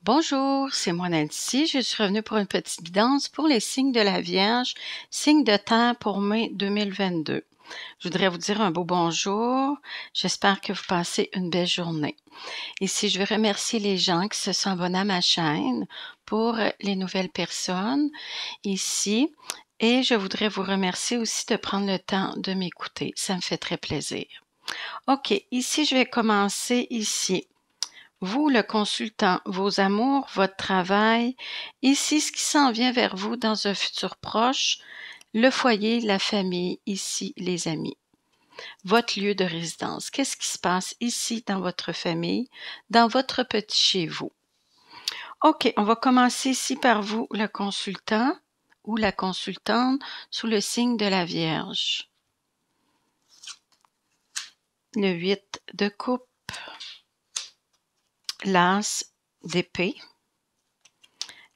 Bonjour, c'est moi Nancy. Je suis revenue pour une petite guidance pour les signes de la Vierge, signe de terre pour mai 2022. Je voudrais vous dire un beau bonjour. J'espère que vous passez une belle journée. Ici, je veux remercier les gens qui se sont abonnés à ma chaîne pour les nouvelles personnes ici. Et je voudrais vous remercier aussi de prendre le temps de m'écouter. Ça me fait très plaisir. OK, ici, je vais commencer ici. Vous, le consultant, vos amours, votre travail, ici, ce qui s'en vient vers vous dans un futur proche, le foyer, la famille, ici, les amis. Votre lieu de résidence. Qu'est-ce qui se passe ici dans votre famille, dans votre petit chez vous? OK, on va commencer ici par vous, le consultant ou la consultante, sous le signe de la Vierge. Le 8 de coupe. L'as d'épée,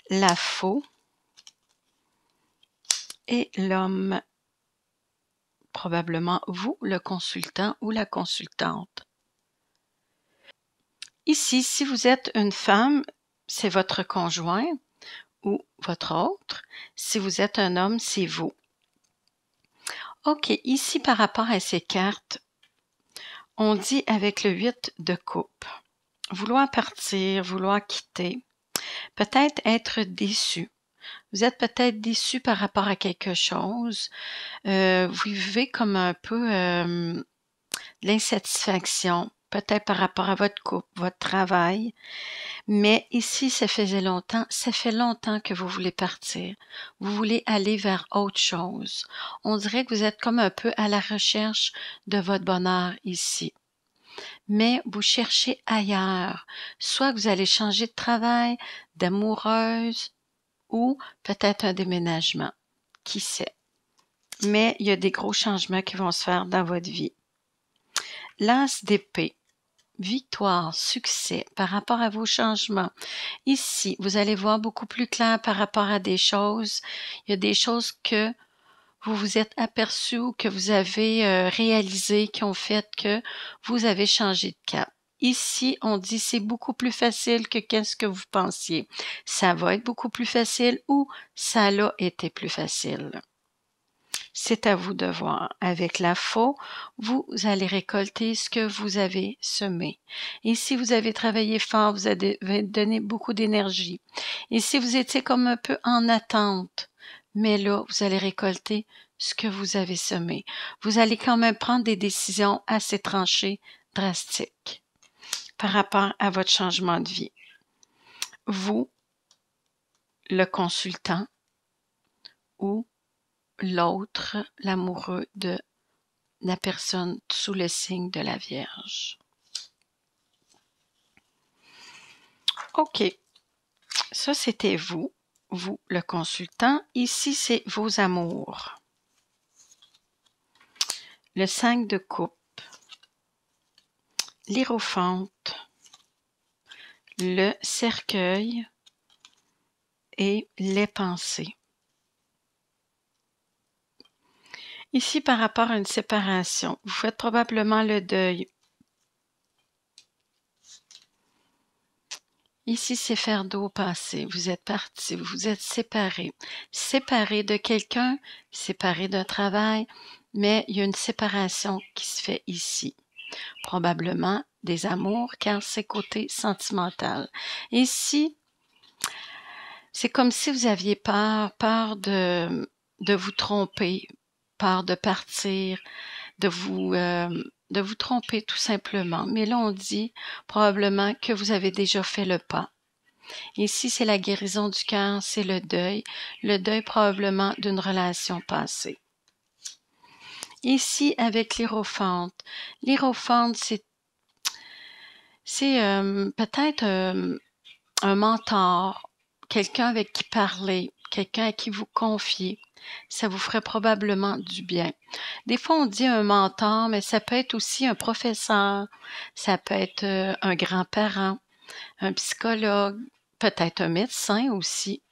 la faux et l'homme, probablement vous, le consultant ou la consultante. Ici, si vous êtes une femme, c'est votre conjoint ou votre autre. Si vous êtes un homme, c'est vous. OK, ici, par rapport à ces cartes, on dit avec le 8 de coupe, vouloir partir, vouloir quitter, peut-être être déçu. Vous êtes peut-être déçu par rapport à quelque chose. Vous vivez comme un peu l'insatisfaction, peut-être par rapport à votre couple, votre travail. Mais ici, ça fait longtemps que vous voulez partir. Vous voulez aller vers autre chose. On dirait que vous êtes comme un peu à la recherche de votre bonheur ici. Mais vous cherchez ailleurs. Soit que vous allez changer de travail, d'amoureuse, ou peut-être un déménagement. Qui sait? Mais il y a des gros changements qui vont se faire dans votre vie. L'as d'épée. Victoire, succès par rapport à vos changements. Ici, vous allez voir beaucoup plus clair par rapport à des choses. Il y a des choses que vous vous êtes aperçu ou que vous avez réalisé qui ont fait que vous avez changé de cap. Ici, on dit c'est beaucoup plus facile que qu'est-ce que vous pensiez. Ça va être beaucoup plus facile ou ça l'a été plus facile. C'est à vous de voir. Avec la faux, vous allez récolter ce que vous avez semé. Et si vous avez travaillé fort, vous avez donné beaucoup d'énergie. Et si vous étiez comme un peu en attente, mais là, vous allez récolter ce que vous avez semé. Vous allez quand même prendre des décisions assez tranchées, drastiques, par rapport à votre changement de vie. Vous, le consultant, ou l'autre, l'amoureux de la personne sous le signe de la Vierge. OK. Ça, c'était vous, le consultant. Ici, c'est vos amours. Le 5 de coupe, l'hiérophante, le cercueil et les pensées. Ici, par rapport à une séparation, vous faites probablement le deuil. Ici, c'est faire d'eau passé. Vous êtes parti, vous vous êtes séparé. Séparé de quelqu'un, séparé d'un travail, mais il y a une séparation qui se fait ici. Probablement des amours, car c'est côté sentimental. Ici, c'est comme si vous aviez peur de vous tromper, peur de partir, de vous tromper tout simplement. Mais là, on dit probablement que vous avez déjà fait le pas. Ici, c'est la guérison du cœur, c'est le deuil probablement d'une relation passée. Ici, avec l'hiérophante. L'hiérophante, c'est peut-être un mentor, quelqu'un avec qui parler, quelqu'un à qui vous confier. Ça vous ferait probablement du bien. Des fois, on dit un mentor, mais ça peut être aussi un professeur, ça peut être un grand-parent, un psychologue, peut-être un médecin aussi.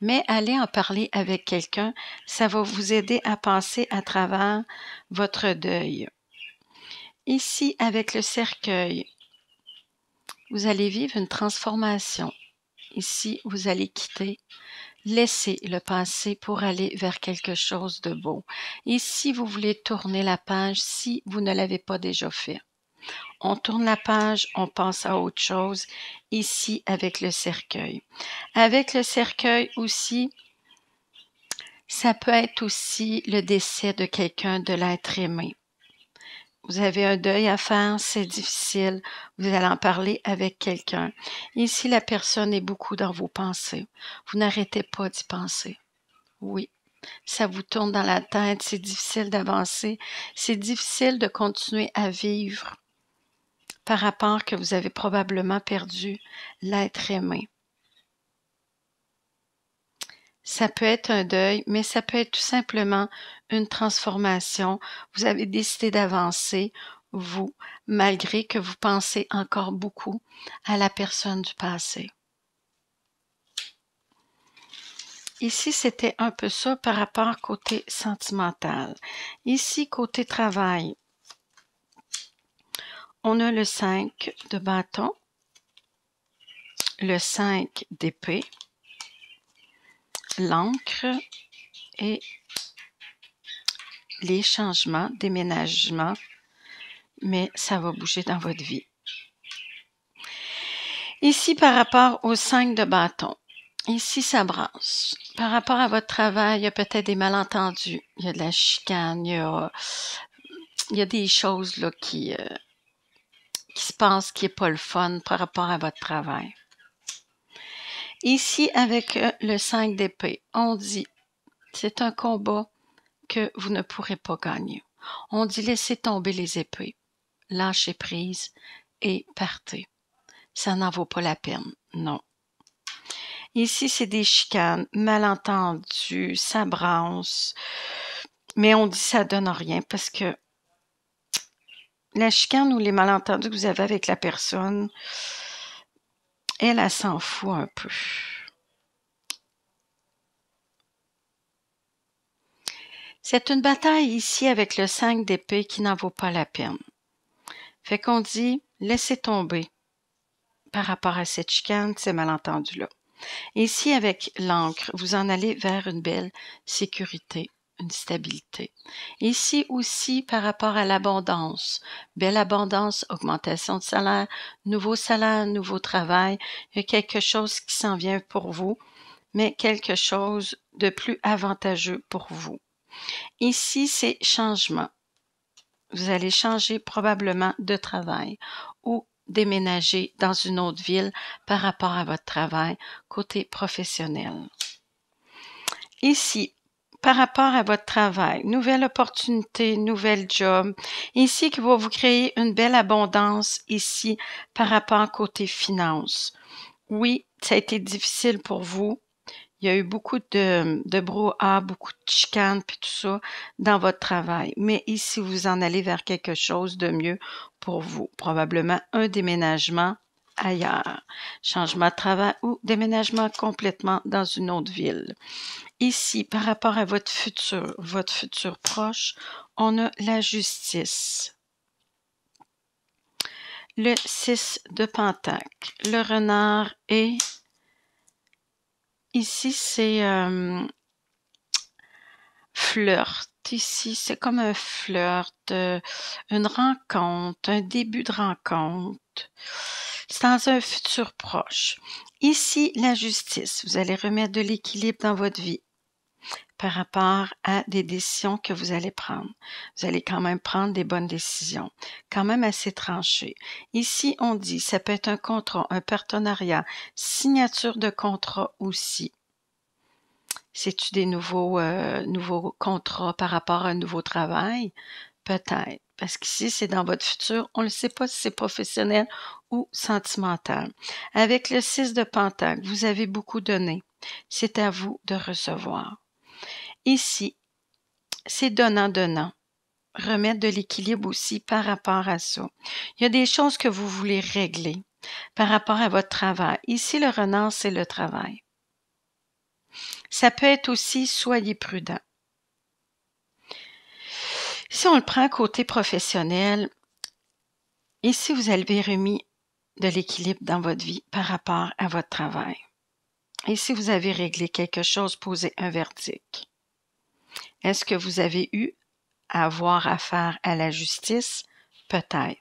Mais allez en parler avec quelqu'un, ça va vous aider à passer à travers votre deuil. Ici, avec le cercueil, vous allez vivre une transformation. Ici, vous allez quitter. Laissez le passé pour aller vers quelque chose de beau. Et si vous voulez tourner la page, si vous ne l'avez pas déjà fait, on tourne la page, on passe à autre chose, ici avec le cercueil. Avec le cercueil aussi, ça peut être aussi le décès de quelqu'un, de l'être aimé. Vous avez un deuil à faire, c'est difficile, vous allez en parler avec quelqu'un. Ici, la personne est beaucoup dans vos pensées. Vous n'arrêtez pas d'y penser. Oui, ça vous tourne dans la tête, c'est difficile d'avancer, c'est difficile de continuer à vivre par rapport que vous avez probablement perdu l'être aimé. Ça peut être un deuil, mais ça peut être tout simplement une transformation. Vous avez décidé d'avancer, vous, malgré que vous pensez encore beaucoup à la personne du passé. Ici, c'était un peu ça par rapport côté sentimental. Ici, côté travail, on a le 5 de bâton, le 5 d'épée, l'encre et les changements, déménagements, mais ça va bouger dans votre vie. Ici, par rapport au 5 de bâton, ici, ça brasse. Par rapport à votre travail, il y a peut-être des malentendus, il y a de la chicane, il y a des choses là, qui se passent qui n'est pas le fun par rapport à votre travail. Ici, avec le 5 d'épée, on dit, c'est un combat que vous ne pourrez pas gagner. On dit, laissez tomber les épées, lâchez prise et partez. Ça n'en vaut pas la peine, non. Ici, c'est des chicanes, malentendus, ça brasse, mais on dit ça donne rien parce que la chicane ou les malentendus que vous avez avec la personne, elle s'en fout un peu. C'est une bataille ici avec le 5 d'épée qui n'en vaut pas la peine. Fait qu'on dit, laissez tomber par rapport à cette chicane, ces malentendus-là. Ici, avec l'encre, vous en allez vers une belle sécurité, une stabilité. Ici aussi, par rapport à l'abondance, belle abondance, augmentation de salaire, nouveau travail, il y a quelque chose qui s'en vient pour vous, mais quelque chose de plus avantageux pour vous. Ici, c'est changement. Vous allez changer probablement de travail ou déménager dans une autre ville par rapport à votre travail côté professionnel. Ici, par rapport à votre travail, nouvelle opportunité, nouvel job, ici qui va vous créer une belle abondance ici par rapport côté finance. Oui, ça a été difficile pour vous. Il y a eu beaucoup de brouhaha, beaucoup de chicanes, puis tout ça dans votre travail. Mais ici, vous en allez vers quelque chose de mieux pour vous. Probablement un déménagement ailleurs. Changement de travail ou déménagement complètement dans une autre ville. Ici, par rapport à votre futur proche, on a la justice. Le 6 de Pentacle, le renard et ici, c'est flirt. Ici, c'est comme un flirt, une rencontre, un début de rencontre. C'est dans un futur proche. Ici, la justice. Vous allez remettre de l'équilibre dans votre vie par rapport à des décisions que vous allez prendre. Vous allez quand même prendre des bonnes décisions, quand même assez tranchées. Ici, on dit, ça peut être un contrat, un partenariat, signature de contrat aussi. C'est-tu des nouveaux contrats par rapport à un nouveau travail? Peut-être. Parce qu'ici, c'est dans votre futur. On ne sait pas si c'est professionnel ou sentimental. Avec le 6 de Pentacle, vous avez beaucoup donné. C'est à vous de recevoir. Ici, c'est donnant-donnant. Remettre de l'équilibre aussi par rapport à ça. Il y a des choses que vous voulez régler par rapport à votre travail. Ici, le renard, c'est le travail. Ça peut être aussi, soyez prudent. Si on le prend côté professionnel, ici, vous avez remis de l'équilibre dans votre vie par rapport à votre travail. Et si vous avez réglé quelque chose, posez un verdict. Est-ce que vous avez eu à avoir affaire à la justice? Peut-être.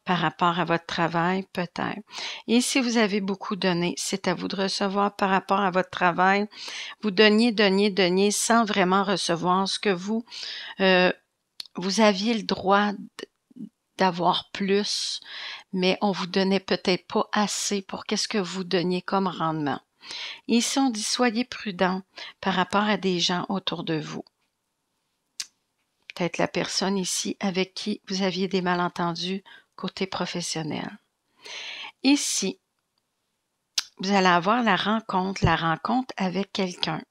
Par rapport à votre travail? Peut-être. Et si vous avez beaucoup donné, c'est à vous de recevoir par rapport à votre travail. Vous donniez sans vraiment recevoir ce que vous aviez le droit d'avoir plus, mais on vous donnait peut-être pas assez pour qu'est-ce que vous donniez comme rendement. Ici, on dit soyez prudent par rapport à des gens autour de vous. Peut-être la personne ici avec qui vous aviez des malentendus côté professionnel. Ici, vous allez avoir la rencontre avec quelqu'un.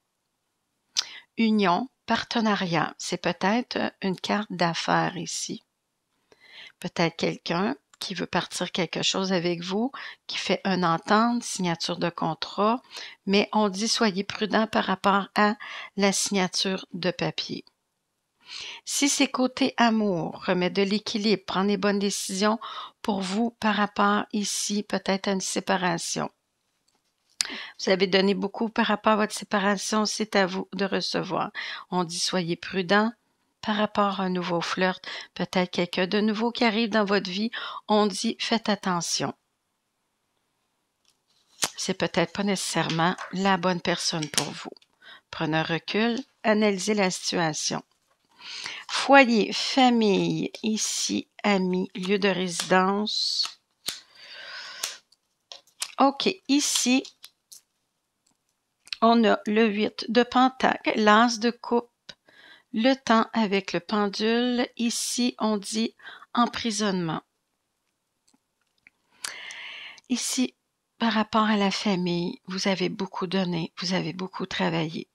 Union, partenariat, c'est peut-être une carte d'affaires ici. Peut-être quelqu'un qui veut partir quelque chose avec vous, qui fait une entente, signature de contrat, mais on dit soyez prudent par rapport à la signature de papier. Si c'est côté amour, remettre de l'équilibre, prendre les bonnes décisions pour vous par rapport ici, peut-être à une séparation. Vous avez donné beaucoup par rapport à votre séparation, c'est à vous de recevoir. On dit soyez prudent par rapport à un nouveau flirt, peut-être quelqu'un de nouveau qui arrive dans votre vie, on dit faites attention. C'est peut-être pas nécessairement la bonne personne pour vous. Prenez un recul, analysez la situation. Foyer, famille, ici, amis, lieu de résidence. OK, ici, on a le 8 de pentacle, l'as de coupe, le temps avec le pendule. Ici, on dit emprisonnement. Ici, par rapport à la famille, vous avez beaucoup donné, vous avez beaucoup travaillé.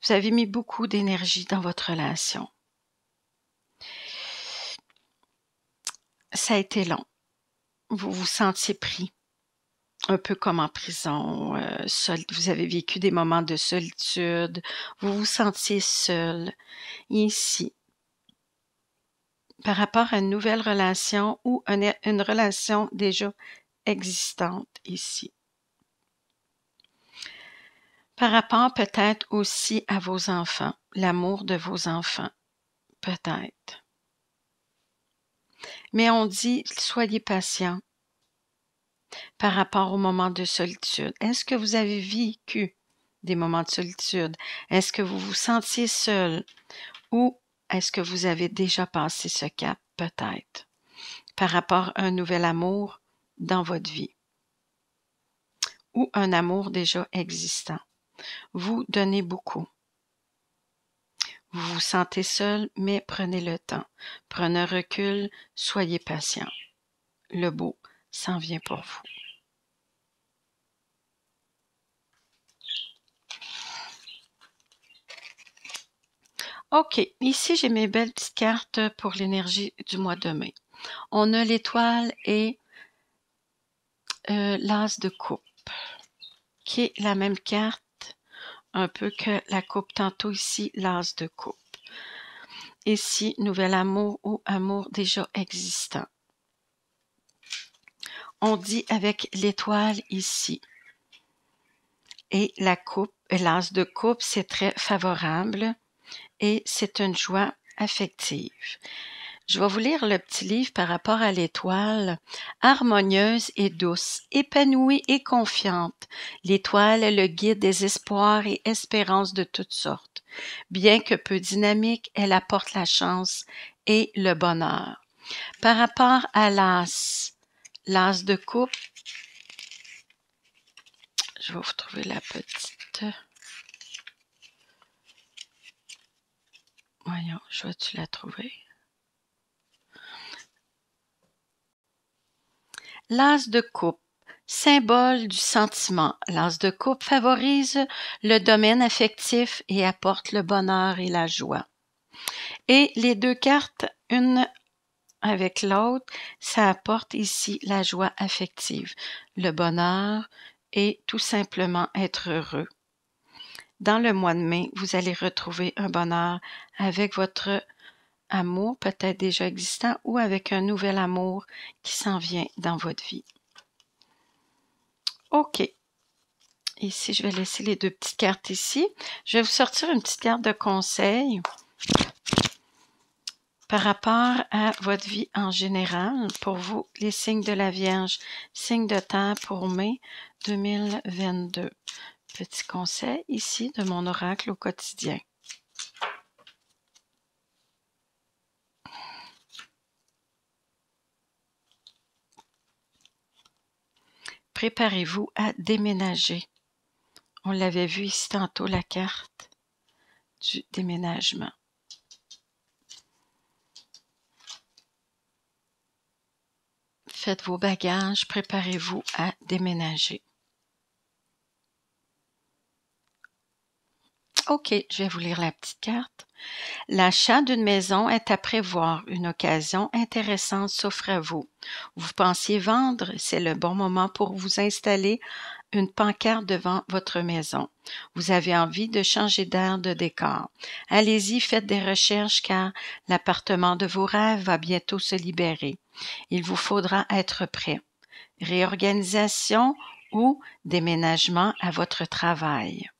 Vous avez mis beaucoup d'énergie dans votre relation. Ça a été long. Vous vous sentiez pris, un peu comme en prison. Vous avez vécu des moments de solitude. Vous vous sentiez seul. Ici, par rapport à une nouvelle relation ou une relation déjà existante ici. Par rapport peut-être aussi à vos enfants, l'amour de vos enfants, peut-être. Mais on dit, soyez patient par rapport aux moments de solitude. Est-ce que vous avez vécu des moments de solitude? Est-ce que vous vous sentiez seul? Ou est-ce que vous avez déjà passé ce cap? Peut-être. Par rapport à un nouvel amour dans votre vie. Ou un amour déjà existant. Vous donnez beaucoup. Vous vous sentez seul, mais prenez le temps. Prenez un recul, soyez patient. Le beau s'en vient pour vous. OK, ici j'ai mes belles petites cartes pour l'énergie du mois de mai. On a l'étoile et l'as de coupe, qui est la même carte un peu que la coupe tantôt ici, l'as de coupe. Ici, nouvel amour ou amour déjà existant. On dit avec l'étoile ici. Et la coupe, l'as de coupe, c'est très favorable et c'est une joie affective. Je vais vous lire le petit livre par rapport à l'étoile. Harmonieuse et douce, épanouie et confiante, l'étoile est le guide des espoirs et espérances de toutes sortes. Bien que peu dynamique, elle apporte la chance et le bonheur. Par rapport à l'as de coupe, je vais vous trouver la petite... Voyons, je vais-tu la trouver? L'as de coupe, symbole du sentiment. L'as de coupe favorise le domaine affectif et apporte le bonheur et la joie. Et les deux cartes, une avec l'autre, ça apporte ici la joie affective, le bonheur et tout simplement être heureux. Dans le mois de mai, vous allez retrouver un bonheur avec votre amour peut-être déjà existant ou avec un nouvel amour qui s'en vient dans votre vie. OK. Ici, je vais laisser les 2 petites cartes ici. Je vais vous sortir une petite carte de conseil par rapport à votre vie en général. Pour vous, les signes de la Vierge, signe de terre pour mai 2022. Petit conseil ici de mon oracle au quotidien. Préparez-vous à déménager. On l'avait vu ici tantôt, la carte du déménagement. Faites vos bagages, préparez-vous à déménager. OK, je vais vous lire la petite carte. L'achat d'une maison est à prévoir. Une occasion intéressante s'offre à vous. Vous pensiez vendre, c'est le bon moment pour vous installer une pancarte devant votre maison. Vous avez envie de changer d'air de décor. Allez-y, faites des recherches car l'appartement de vos rêves va bientôt se libérer. Il vous faudra être prêt. Réorganisation ou déménagement à votre travail.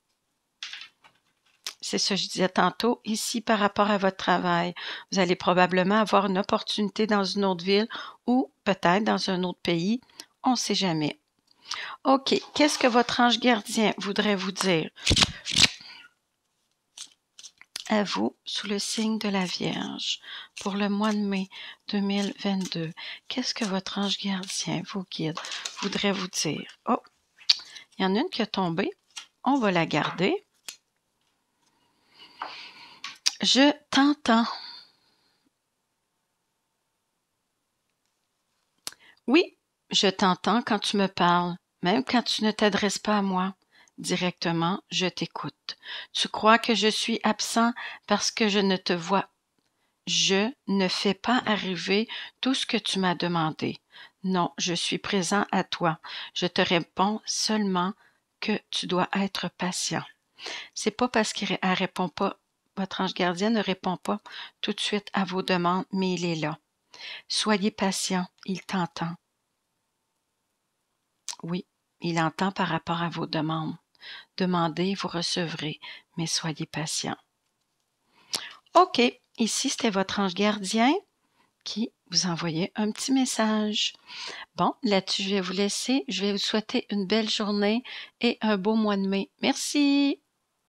C'est ce que je disais tantôt, ici par rapport à votre travail. Vous allez probablement avoir une opportunité dans une autre ville ou peut-être dans un autre pays. On ne sait jamais. OK, qu'est-ce que votre ange gardien voudrait vous dire? À vous, sous le signe de la Vierge, pour le mois de mai 2022. Qu'est-ce que votre ange gardien, vos guides, voudrait vous dire? Oh, il y en a une qui est tombée. On va la garder. Je t'entends. Oui, je t'entends quand tu me parles, même quand tu ne t'adresses pas à moi directement, je t'écoute. Tu crois que je suis absent parce que je ne te vois. Je ne fais pas arriver tout ce que tu m'as demandé. Non, je suis présent à toi. Je te réponds seulement que tu dois être patient. C'est pas parce qu'elle répond pas, votre ange gardien ne répond pas tout de suite à vos demandes, mais il est là. Soyez patient, il t'entend. Oui, il entend par rapport à vos demandes. Demandez, vous recevrez, mais soyez patient. OK, ici c'était votre ange gardien qui vous envoyait un petit message. Bon, là-dessus, je vais vous laisser. Je vais vous souhaiter une belle journée et un beau mois de mai. Merci!